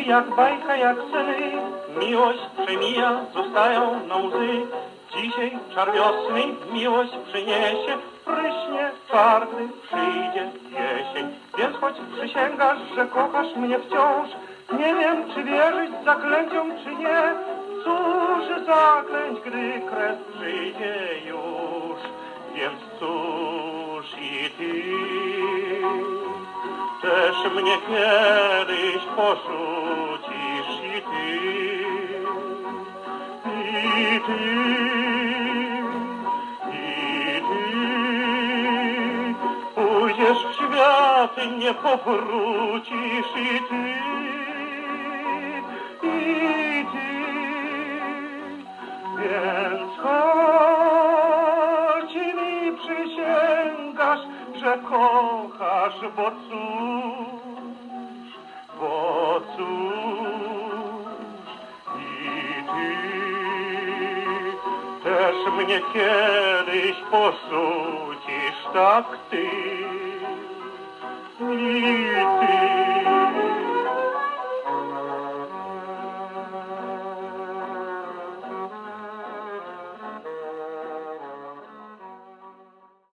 jak bajka, jak sny, miłość przemija, zostają na łzy. Dzisiaj czar wiosny miłość przyniesie, pryśnie czar, gdy przyjdzie jesień. Więc choć przysięgasz, że kochasz mnie wciąż, nie wiem, czy wierzyć zaklęciom, czy nie. Cóż zaklęć, gdy kres przyjdzie już, więc cóż i ty też mnie kiedyś porzucisz i ty, i ty, i ty pójdziesz w świat i nie powrócisz i ty, i ty. Więc choć mi przysięgasz, że kochasz, bo cóż, i ty też mnie kiedyś porzucisz, tak ty.